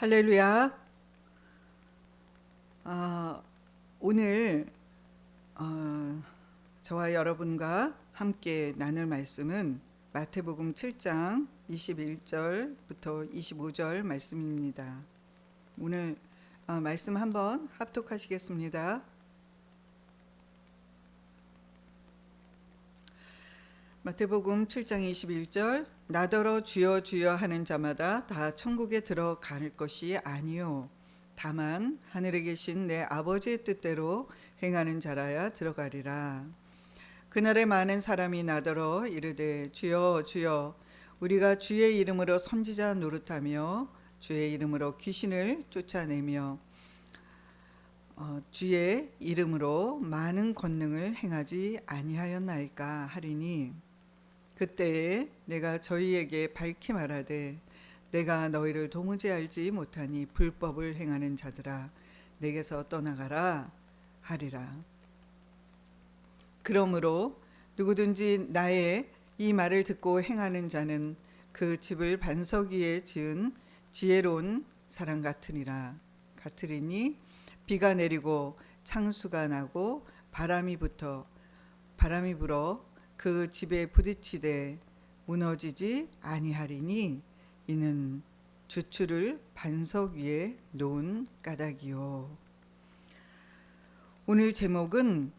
할렐루야. 아, 오늘 저와 여러분과 함께 나눌 말씀은 마태복음 7장 21절부터 25절 말씀입니다. 오늘 말씀 한번 합독하시겠습니다. 마태복음 7장 21절 나더러 주여 주여 하는 자마다 다 천국에 들어갈 것이 아니요 다만 하늘에 계신 내 아버지의 뜻대로 행하는 자라야 들어가리라. 그날에 많은 사람이 나더러 이르되 주여 주여 우리가 주의 이름으로 선지자 노릇하며 주의 이름으로 귀신을 쫓아내며 주의 이름으로 많은 권능을 행하지 아니하였나이까 하리니 그때에 내가 저희에게 밝히 말하되 내가 너희를 도무지 알지 못하니 불법을 행하는 자들아 내게서 떠나가라 하리라. 그러므로 누구든지 나의 이 말을 듣고 행하는 자는 그 집을 반석 위에 지은 지혜로운 사람 같으리니 비가 내리고 창수가 나고 바람이 불어 그 집에 부딪히되 무너지지 아니하리니 이는 주추를 반석 위에 놓은 까닭이요. 오늘 제목은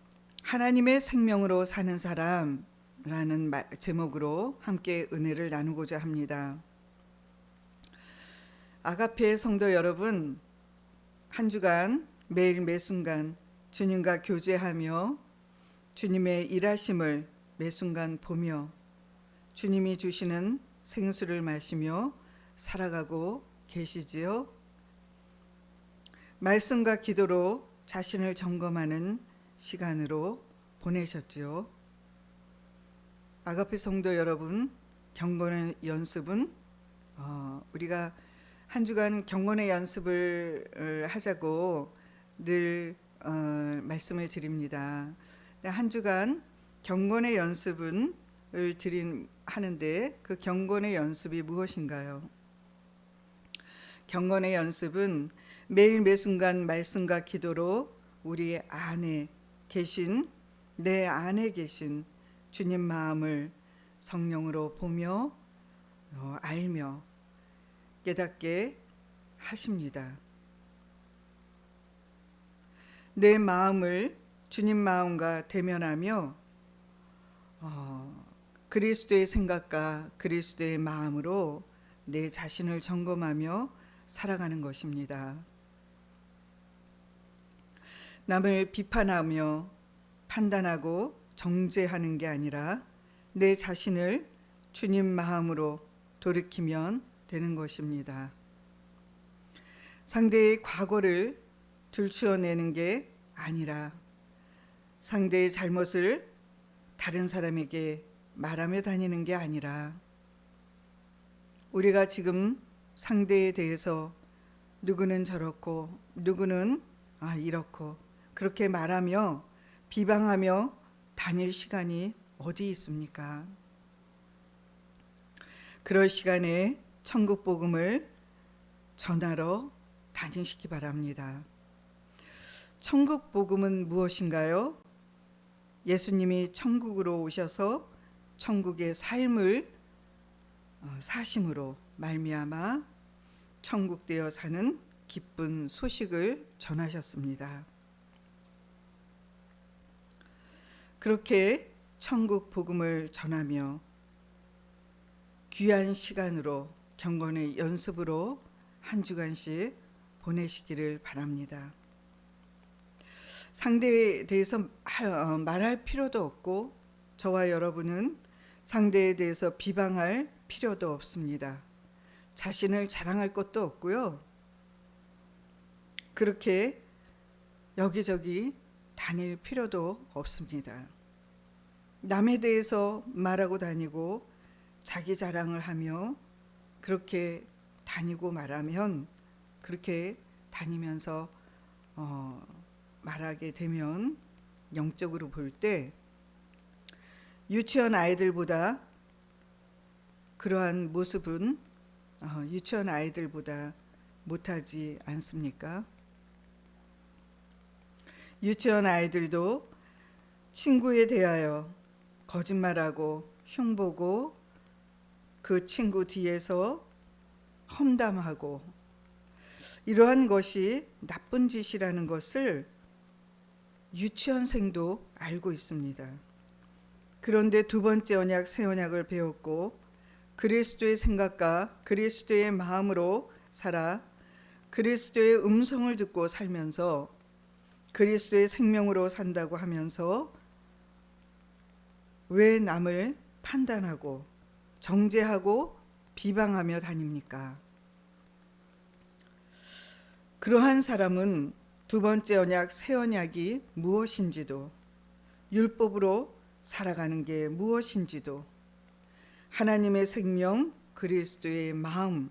하나님의 생명으로 사는 사람라는 제목으로 함께 은혜를 나누고자 합니다. 아가페 성도 여러분, 한 주간 매일 매순간 주님과 교제하며 주님의 일하심을 매순간 보며 주님이 주시는 생수를 마시며 살아가고 계시지요? 말씀과 기도로 자신을 점검하는 시간으로 보내셨지요? 아가페 성도 여러분, 경건의 연습은 우리가 한 주간 경건의 연습을 하자고 늘 말씀을 드립니다. 한 주간 경건의 연습은 하는데 그 경건의 연습이 무엇인가요? 경건의 연습은 매일 매순간 말씀과 기도로 우리 안에 계신 내 안에 계신 주님 마음을 성령으로 보며 알며 깨닫게 하십니다. 내 마음을 주님 마음과 대면하며 그리스도의 생각과 그리스도의 마음으로 내 자신을 점검하며 살아가는 것입니다. 남을 비판하며 판단하고 정죄하는 게 아니라 내 자신을 주님 마음으로 돌이키면 되는 것입니다. 상대의 과거를 들추어내는 게 아니라 상대의 잘못을 다른 사람에게 말하며 다니는 게 아니라 우리가 지금 상대에 대해서 누구는 저렇고 누구는 이렇고 그렇게 말하며 비방하며 다닐 시간이 어디 있습니까? 그럴 시간에 천국 복음을 전하러 다니시기 바랍니다. 천국 복음은 무엇인가요? 예수님이 천국으로 오셔서 천국의 삶을 사심으로 말미암아 천국 되어 사는 기쁜 소식을 전하셨습니다. 그렇게 천국 복음을 전하며 귀한 시간으로 경건의 연습으로 한 주간씩 보내시기를 바랍니다. 상대에 대해서 말할 필요도 없고 저와 여러분은 상대에 대해서 비방할 필요도 없습니다. 자신을 자랑할 것도 없고요. 그렇게 여기저기 다닐 필요도 없습니다. 남에 대해서 말하고 다니고 자기 자랑을 하며 그렇게 다니고 말하면 그렇게 다니면서 말하게 되면 영적으로 볼 때 유치원 아이들보다 그러한 모습은 유치원 아이들보다 못하지 않습니까? 유치원 아이들도 친구에 대하여 거짓말하고 흉보고 그 친구 뒤에서 험담하고 이러한 것이 나쁜 짓이라는 것을 유치원생도 알고 있습니다. 그런데 두 번째 언약, 새 언약을 배웠고 그리스도의 생각과 그리스도의 마음으로 살아 그리스도의 음성을 듣고 살면서 그리스도의 생명으로 산다고 하면서 왜 남을 판단하고 정죄하고 비방하며 다닙니까? 그러한 사람은 두 번째 언약, 새 언약이 무엇인지도 율법으로 살아가는 게 무엇인지도 하나님의 생명, 그리스도의 마음,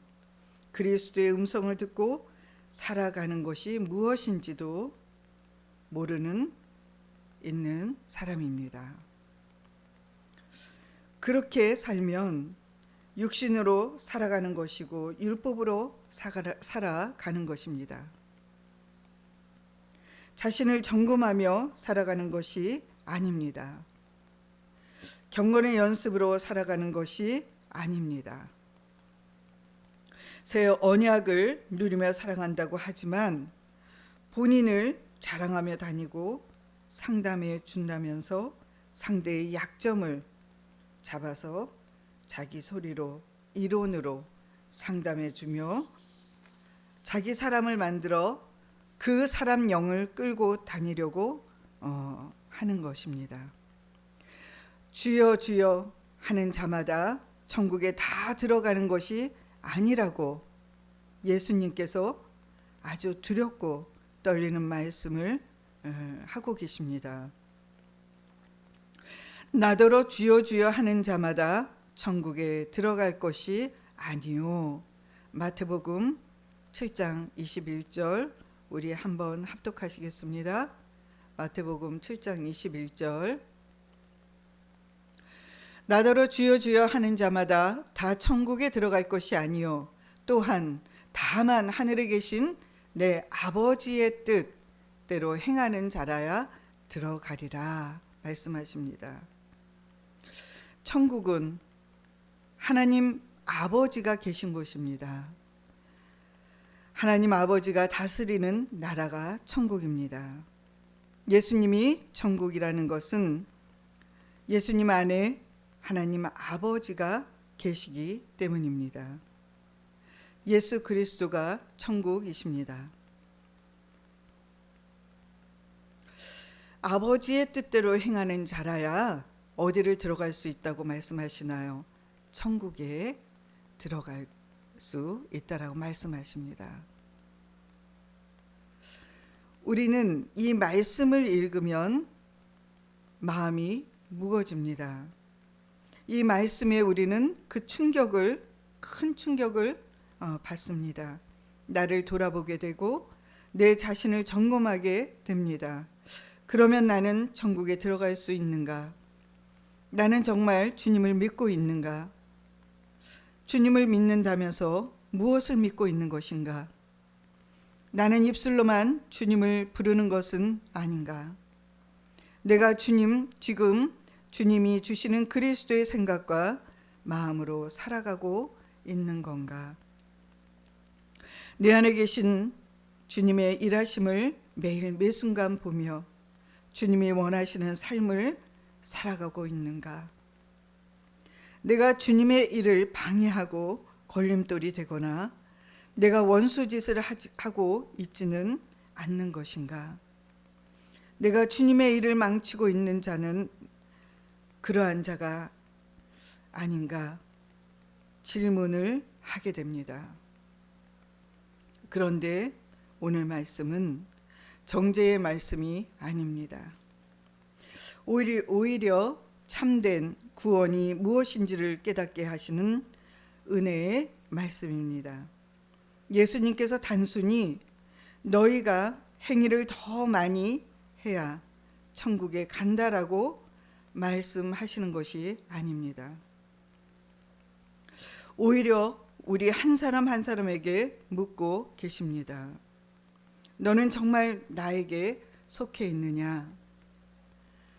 그리스도의 음성을 듣고 살아가는 것이 무엇인지도 모르는 있는 사람입니다. 그렇게 살면 육신으로 살아가는 것이고 율법으로 살아가는 것입니다. 자신을 점검하며 살아가는 것이 아닙니다. 경건의 연습으로 살아가는 것이 아닙니다. 새 언약을 누리며 살아간다고 하지만 본인을 자랑하며 다니고 상담해 준다면서 상대의 약점을 잡아서 자기 소리로 이론으로 상담해 주며 자기 사람을 만들어 그 사람 영을 끌고 다니려고 하는 것입니다. 주여 주여 하는 자마다 천국에 다 들어가는 것이 아니라고 예수님께서 아주 두렵고 떨리는 말씀을 하고 계십니다. 나더러 주여 주여 하는 자마다 천국에 들어갈 것이 아니요. 마태복음 7장 21절 우리 한번 합독하시겠습니다. 마태복음 7장 21절 나더러 주여 주여 하는 자마다 다 천국에 들어갈 것이 아니요 또한 다만 하늘에 계신 내 아버지의 뜻대로 행하는 자라야 들어가리라 말씀하십니다. 천국은 하나님 아버지가 계신 곳입니다. 하나님 아버지가 다스리는 나라가 천국입니다. 예수님이 천국이라는 것은 예수님 안에 하나님 아버지가 계시기 때문입니다. 예수 그리스도가 천국이십니다. 아버지의 뜻대로 행하는 자라야 어디를 들어갈 수 있다고 말씀하시나요? 천국에 들어갈 수 있다라고 말씀하십니다. 우리는 이 말씀을 읽으면 마음이 무거워집니다. 이 말씀에 우리는 그 큰 충격을 받습니다. 나를 돌아보게 되고 내 자신을 점검하게 됩니다. 그러면 나는 천국에 들어갈 수 있는가? 나는 정말 주님을 믿고 있는가? 주님을 믿는다면서 무엇을 믿고 있는 것인가? 나는 입술로만 주님을 부르는 것은 아닌가? 내가 지금 주님이 주시는 그리스도의 생각과 마음으로 살아가고 있는 건가? 내 안에 계신 주님의 일하심을 매일 매순간 보며 주님이 원하시는 삶을 살아가고 있는가? 내가 주님의 일을 방해하고 걸림돌이 되거나 내가 원수짓을 하고 있지는 않는 것인가? 내가 주님의 일을 망치고 있는 자는 그러한 자가 아닌가 질문을 하게 됩니다. 그런데 오늘 말씀은 정죄의 말씀이 아닙니다. 오히려 참된 구원이 무엇인지를 깨닫게 하시는 은혜의 말씀입니다. 예수님께서 단순히 너희가 행위를 더 많이 해야 천국에 간다라고 말씀하시는 것이 아닙니다. 오히려 우리 한 사람 한 사람에게 묻고 계십니다. 너는 정말 나에게 속해 있느냐?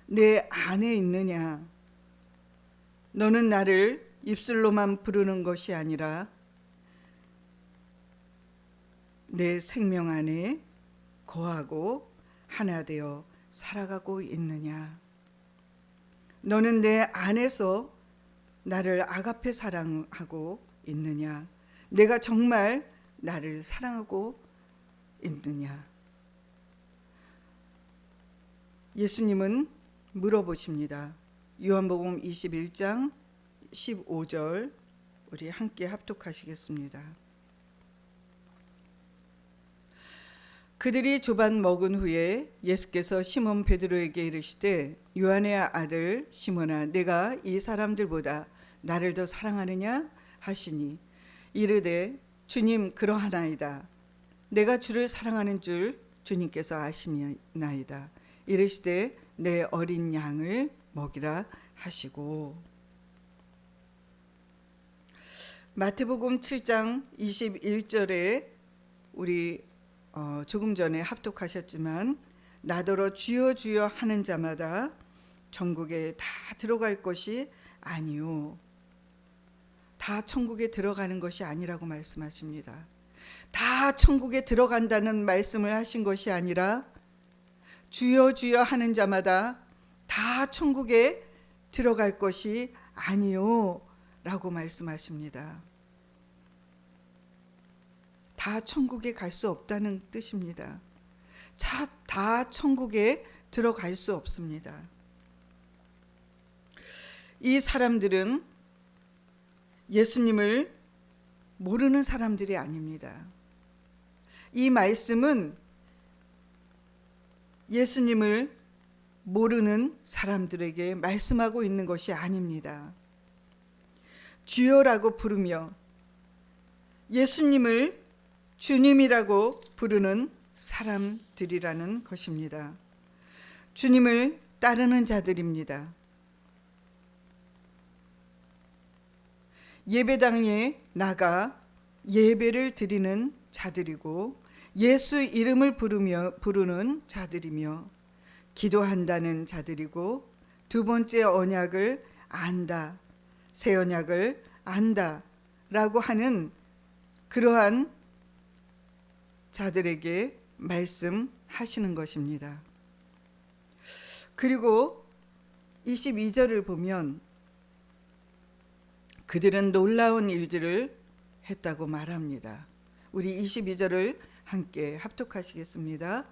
내 안에 있느냐? 너는 나를 입술로만 부르는 것이 아니라 내 생명 안에 거하고 하나 되어 살아가고 있느냐? 너는 내 안에서 나를 아가페 사랑하고 있느냐? 내가 정말 나를 사랑하고 있느냐? 예수님은 물어보십니다. 요한복음 21장 15절 우리 함께 합독하시겠습니다. 그들이 조반 먹은 후에 예수께서 시몬 베드로에게 이르시되 요한의 아들 시몬아 내가 이 사람들보다 나를 더 사랑하느냐 하시니 이르되 주님 그러하나이다. 내가 주를 사랑하는 줄 주님께서 아시나이다. 이르시되 내 어린 양을 먹이라 하시고. 마태복음 7장 21절에 우리 조금 전에 합독하셨지만 나더러 주여 주여 하는 자마다 천국에 다 들어갈 것이 아니요. 다 천국에 들어가는 것이 아니라고 말씀하십니다. 다 천국에 들어간다는 말씀을 하신 것이 아니라 주여 주여 하는 자마다 다 천국에 들어갈 것이 아니요 라고 말씀하십니다. 다 천국에 갈 수 없다는 뜻입니다. 다 천국에 들어갈 수 없습니다. 이 사람들은 예수님을 모르는 사람들이 아닙니다. 이 말씀은 예수님을 모르는 사람들에게 말씀하고 있는 것이 아닙니다. 주여라고 부르며 예수님을 주님이라고 부르는 사람들이라는 것입니다. 주님을 따르는 자들입니다. 예배당에 나가 예배를 드리는 자들이고 예수 이름을 부르는 자들이며 기도한다는 자들이고 두 번째 언약을 안다, 새 언약을 안다 라고 하는 그러한 자들에게 말씀하시는 것입니다. 그리고 22절을 보면 그들은 놀라운 일들을 했다고 말합니다. 우리 22절을 함께 합독하시겠습니다.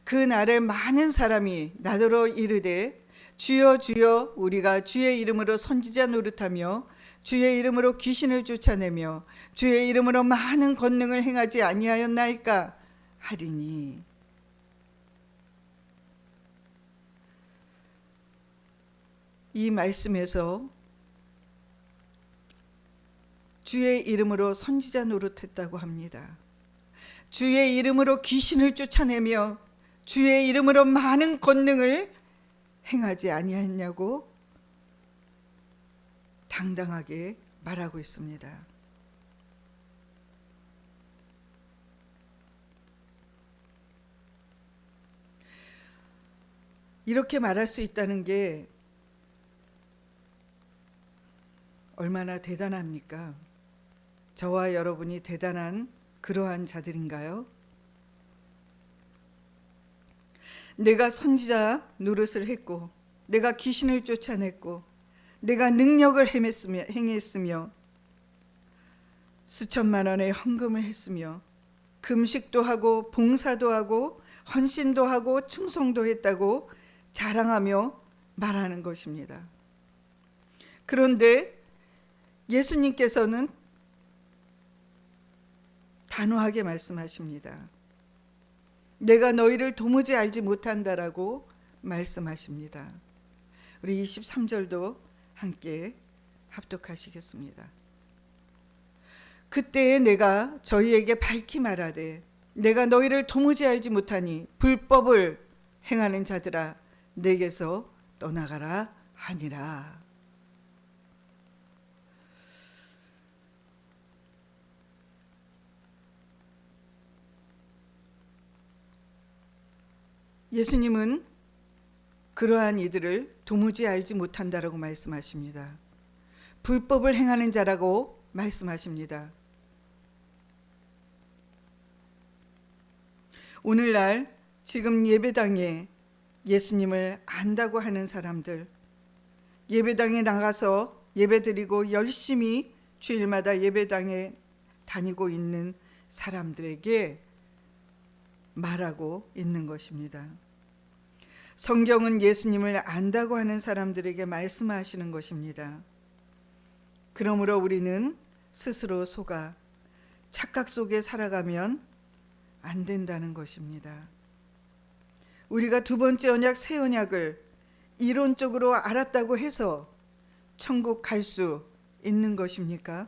그 날에 많은 사람이 나더러 이르되 주여 주여 우리가 주의 이름으로 선지자 노릇하며 주의 이름으로 귀신을 쫓아내며 주의 이름으로 많은 권능을 행하지 아니하였나이까 하리니. 이 말씀에서 주의 이름으로 선지자 노릇했다고 합니다. 주의 이름으로 귀신을 쫓아내며 주의 이름으로 많은 권능을 행하지 아니하였냐고 당당하게 말하고 있습니다. 이렇게 말할 수 있다는 게 얼마나 대단합니까? 저와 여러분이 대단한 그러한 자들인가요? 내가 선지자 노릇을 했고 내가 귀신을 쫓아냈고 내가 능력을 행했으며 수천만 원의 헌금을 했으며 금식도 하고 봉사도 하고 헌신도 하고 충성도 했다고 자랑하며 말하는 것입니다. 그런데 예수님께서는 단호하게 말씀하십니다. 내가 너희를 도무지 알지 못한다라고 말씀하십니다. 우리 23절도 함께 합독하시겠습니다. 그때에 내가 저희에게 밝히 말하되 내가 너희를 도무지 알지 못하니 불법을 행하는 자들아 내게서 떠나가라 하니라. 예수님은 그러한 이들을 도무지 알지 못한다라고 말씀하십니다. 불법을 행하는 자라고 말씀하십니다. 오늘날 지금 예배당에 예수님을 안다고 하는 사람들, 예배당에 나가서 예배드리고 열심히 주일마다 예배당에 다니고 있는 사람들에게 말하고 있는 것입니다. 성경은 예수님을 안다고 하는 사람들에게 말씀하시는 것입니다. 그러므로 우리는 스스로 속아 착각 속에 살아가면 안 된다는 것입니다. 우리가 두 번째 언약, 새 언약을 이론적으로 알았다고 해서 천국 갈 수 있는 것입니까?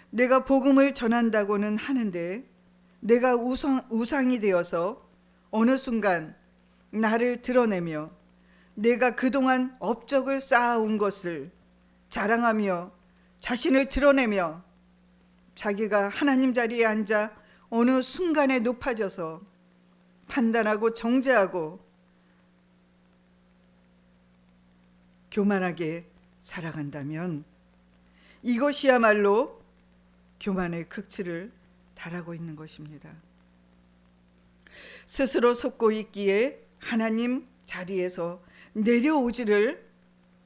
내가 복음을 전한다고는 하는데 내가 우상이 되어서 어느 순간 나를 드러내며 내가 그동안 업적을 쌓아온 것을 자랑하며 자신을 드러내며 자기가 하나님 자리에 앉아 어느 순간에 높아져서 판단하고 정죄하고 교만하게 살아간다면 이것이야말로 교만의 극치를 달하고 있는 것입니다. 스스로 속고 있기에 하나님 자리에서 내려오지를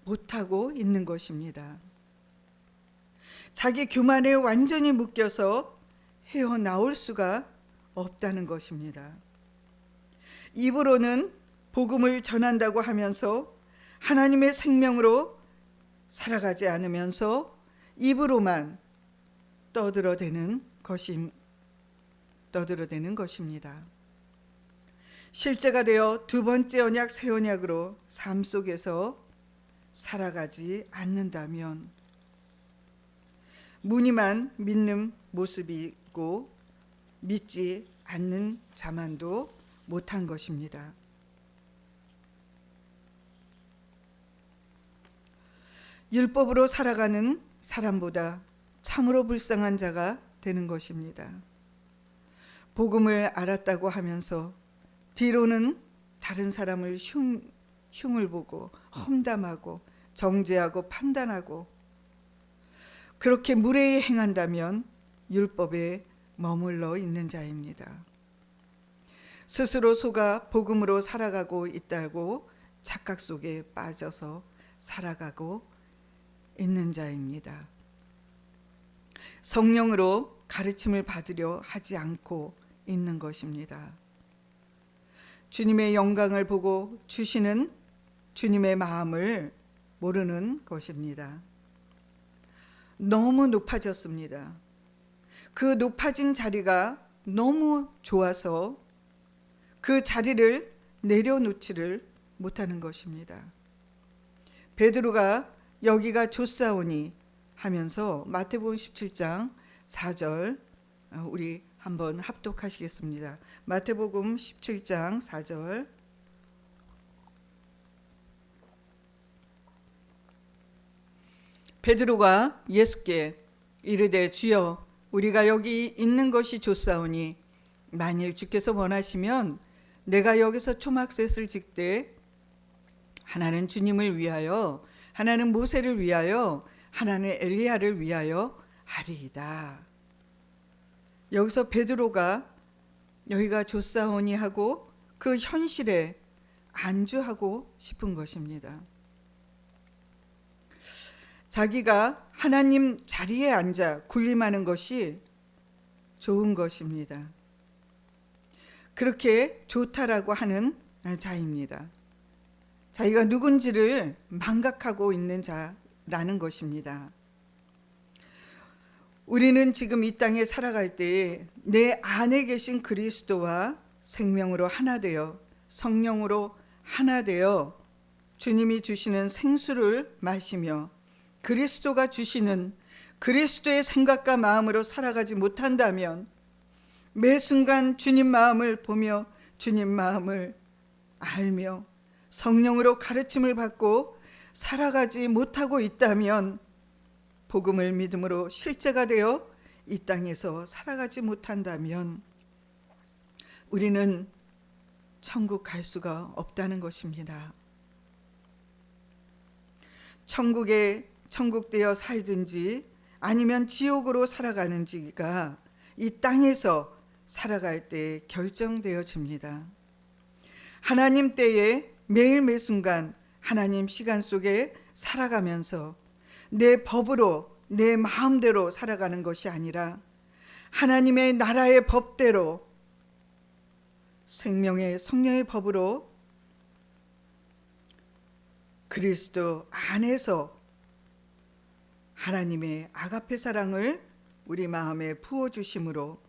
못하고 있는 것입니다. 자기 교만에 완전히 묶여서 헤어나올 수가 없다는 것입니다. 입으로는 복음을 전한다고 하면서 하나님의 생명으로 살아가지 않으면서 입으로만 떠들어대는 것입니다. 실제가 되어 두 번째 언약, 새 언약으로 삶 속에서 살아가지 않는다면 무늬만 믿는 모습이고 믿지 않는 자만도 못한 것입니다. 율법으로 살아가는 사람보다 참으로 불쌍한 자가 되는 것입니다. 복음을 알았다고 하면서 뒤로는 다른 사람을 흉을 보고 험담하고 정죄하고 판단하고 그렇게 무례히 행한다면 율법에 머물러 있는 자입니다. 스스로 속아 복음으로 살아가고 있다고 착각 속에 빠져서 살아가고 있는 자입니다. 성령으로 가르침을 받으려 하지 않고 있는 것입니다. 주님의 영광을 보고 주시는 주님의 마음을 모르는 것입니다. 너무 높아졌습니다. 그 높아진 자리가 너무 좋아서 그 자리를 내려놓지를 못하는 것입니다. 베드로가 여기가 좋사오니 하면서 마태복음 17장 4절 우리 한번 합독하시겠습니다. 마태복음 17장 4절 베드로가 예수께 이르되 주여 우리가 여기 있는 것이 좋사오니 만일 주께서 원하시면 내가 여기서 초막셋을 짓되 하나는 주님을 위하여 하나는 모세를 위하여 하나는 엘리야를 위하여 하리이다. 여기서 베드로가 여기가 좋사오니 하고 그 현실에 안주하고 싶은 것입니다. 자기가 하나님 자리에 앉아 군림하는 것이 좋은 것입니다. 그렇게 좋다라고 하는 자입니다. 자기가 누군지를 망각하고 있는 자라는 것입니다. 우리는 지금 이 땅에 살아갈 때에 내 안에 계신 그리스도와 생명으로 하나 되어 성령으로 하나 되어 주님이 주시는 생수를 마시며 그리스도가 주시는 그리스도의 생각과 마음으로 살아가지 못한다면 매 순간 주님 마음을 보며 주님 마음을 알며 성령으로 가르침을 받고 살아가지 못하고 있다면 복음을 믿음으로 실제가 되어 이 땅에서 살아가지 못한다면 우리는 천국 갈 수가 없다는 것입니다. 천국되어 살든지 아니면 지옥으로 살아가는지가 이 땅에서 살아갈 때 결정되어집니다. 하나님 때에 매일 매순간 하나님 시간 속에 살아가면서 내 법으로 내 마음대로 살아가는 것이 아니라 하나님의 나라의 법대로 생명의 성령의 법으로 그리스도 안에서 하나님의 아가페 사랑을 우리 마음에 부어주심으로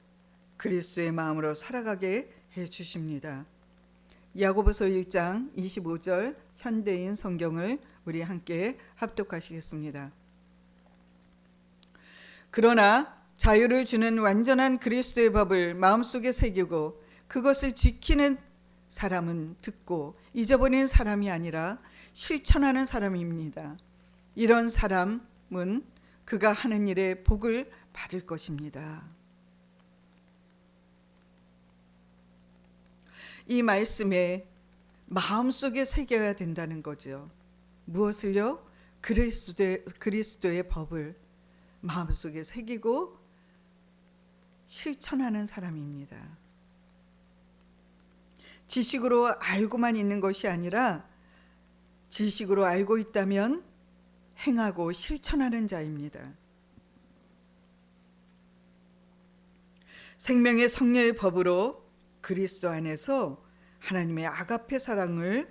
그리스도의 마음으로 살아가게 해주십니다. 야고보서 1장 25절 현대인 성경을 우리 함께 합독하시겠습니다. 그러나 자유를 주는 완전한 그리스도의 법을 마음속에 새기고 그것을 지키는 사람은 듣고 잊어버리는 사람이 아니라 실천하는 사람입니다. 이런 사람은 그가 하는 일에 복을 받을 것입니다. 이 말씀에 마음속에 새겨야 된다는 거죠. 무엇을요? 그리스도의 법을 마음속에 새기고 실천하는 사람입니다. 지식으로 알고만 있는 것이 아니라 지식으로 알고 있다면 행하고 실천하는 자입니다. 생명의 성령의 법으로 그리스도 안에서 하나님의 아가페 사랑을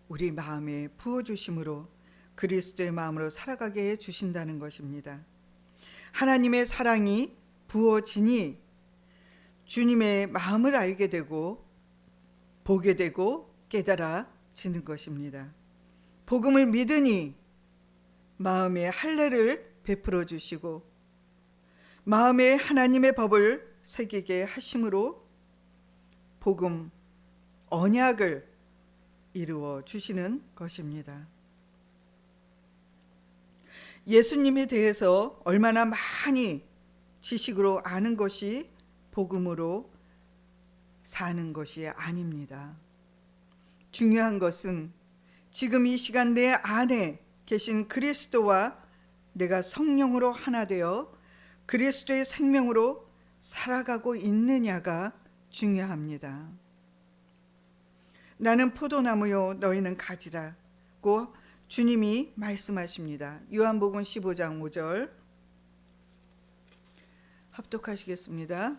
우리 마음에 부어주심으로 그리스도의 마음으로 살아가게 해주신다는 것입니다. 하나님의 사랑이 부어지니 주님의 마음을 알게 되고 보게 되고 깨달아지는 것입니다. 복음을 믿으니 마음에 할례를 베풀어 주시고 마음에 하나님의 법을 새기게 하심으로 복음 언약을 이루어 주시는 것입니다. 예수님에 대해서 얼마나 많이 지식으로 아는 것이 복음으로 사는 것이 아닙니다. 중요한 것은 지금 이 시간 내 안에 계신 그리스도와 내가 성령으로 하나 되어 그리스도의 생명으로 살아가고 있느냐가 중요합니다. 나는 포도나무요 너희는 가지라고 주님이 말씀하십니다. 요한복음 15장 5절 합독하시겠습니다.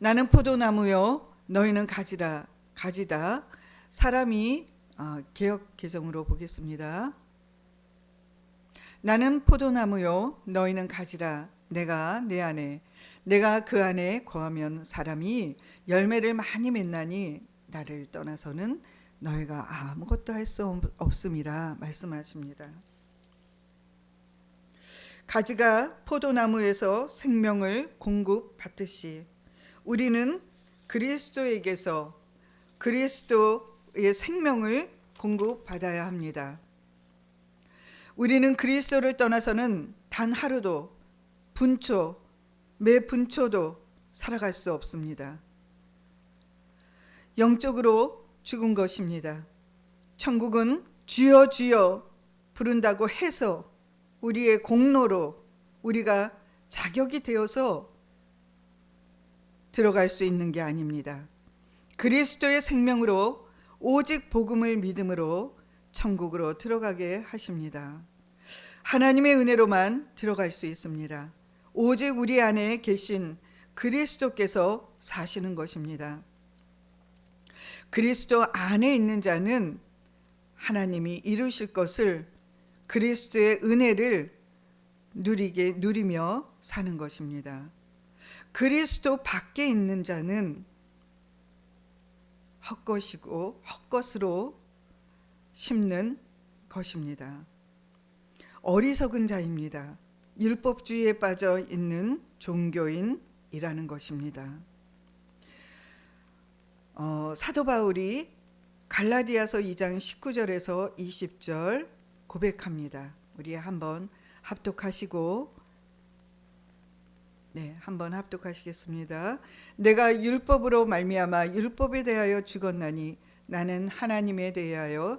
나는 포도나무요 너희는 가지다. 사람이 개역 개정으로 보겠습니다. 나는 포도나무요 너희는 가지라. 내가 내 안에 내가 그 안에 거하면 사람이 열매를 많이 맺나니 나를 떠나서는 너희가 아무것도 할 수 없음이라 말씀하십니다. 가지가 포도나무에서 생명을 공급받듯이 우리는 그리스도에게서 그리스도의 생명을 공급받아야 합니다. 우리는 그리스도를 떠나서는 단 하루도 매 분초도 살아갈 수 없습니다. 영적으로 죽은 것입니다. 천국은 주여 주여 부른다고 해서 우리의 공로로 우리가 자격이 되어서 들어갈 수 있는 게 아닙니다. 그리스도의 생명으로 오직 복음을 믿음으로 천국으로 들어가게 하십니다. 하나님의 은혜로만 들어갈 수 있습니다. 오직 우리 안에 계신 그리스도께서 사시는 것입니다. 그리스도 안에 있는 자는 하나님이 이루실 것을 그리스도의 은혜를 누리며 사는 것입니다. 그리스도 밖에 있는 자는 헛것으로 심는 것입니다. 어리석은 자입니다. 율법주의에 빠져 있는 종교인이라는 것입니다. 사도 바울이 갈라디아서 2장 19절에서 20절 고백합니다. 우리 한번 합독하시고 네, 한번 합독하시겠습니다. 내가 율법으로 말미암아 율법에 대하여 죽었나니 나는 하나님에 대하여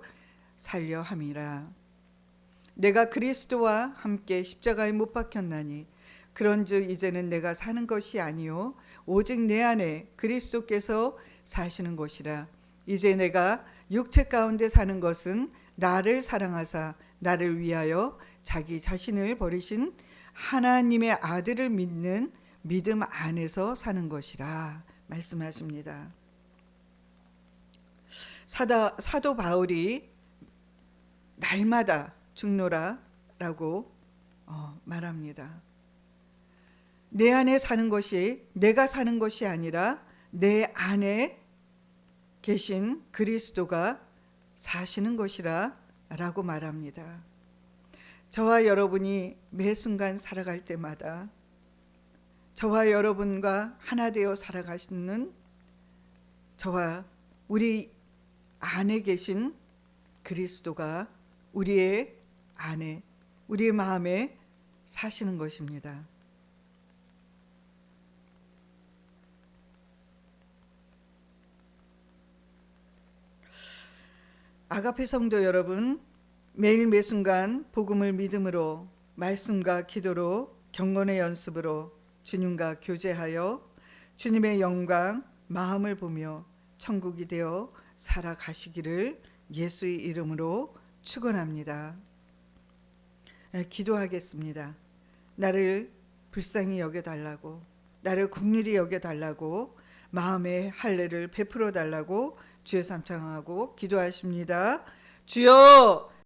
살려 함이라. 내가 그리스도와 함께 십자가에 못 박혔나니 그런즉 이제는 내가 사는 것이 아니요 오직 내 안에 그리스도께서 사시는 것이라. 이제 내가 육체 가운데 사는 것은 나를 사랑하사 나를 위하여 자기 자신을 버리신 하나님의 아들을 믿는 믿음 안에서 사는 것이라 말씀하십니다. 사도 바울이 날마다 죽노라라고 말합니다. 내 안에 사는 것이 내가 사는 것이 아니라 내 안에 계신 그리스도가 사시는 것이라 라고 말합니다. 저와 여러분이 매 순간 살아갈 때마다 저와 여러분과 하나 되어 살아가시는 저와 우리 안에 계신 그리스도가 우리의 안에 우리의 마음에 사시는 것입니다. 아가페 성도 여러분, 매일 매순간 복음을 믿음으로 말씀과 기도로 경건의 연습으로 주님과 교제하여 주님의 영광 마음을 보며 천국이 되어 살아가시기를 예수의 이름으로 축원합니다. 기도하겠습니다. 나를 불쌍히 여겨달라고, 나를 긍휼히 여겨달라고, 마음의 할례를 베풀어 달라고 주여 삼창하고 기도하십니다. 주여